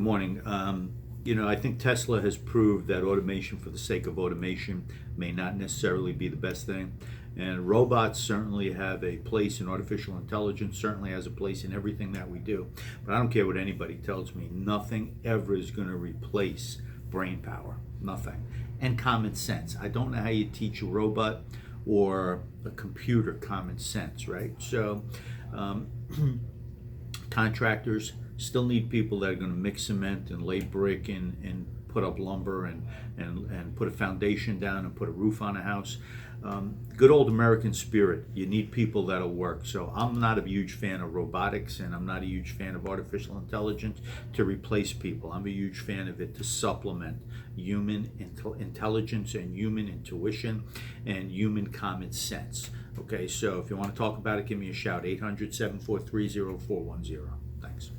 morning. I think Tesla has proved that automation for the sake of automation may not necessarily be the best thing. And robots certainly have a place in artificial intelligence, certainly has a place in everything that we do. But I don't care what anybody tells me, nothing ever is going to replace brain power. Nothing. And common sense. I don't know how you teach a robot or a computer common sense, right? So, contractors still need people that are going to mix cement and lay brick and put up lumber and put a foundation down and put a roof on a house. Good old American spirit. You need people that'll work. So I'm not a huge fan of robotics, and I'm not a huge fan of artificial intelligence to replace people. I'm a huge fan of it to supplement human intelligence and human intuition and human common sense. Okay, so if you want to talk about it, give me a shout. 800-743-0410. Thanks.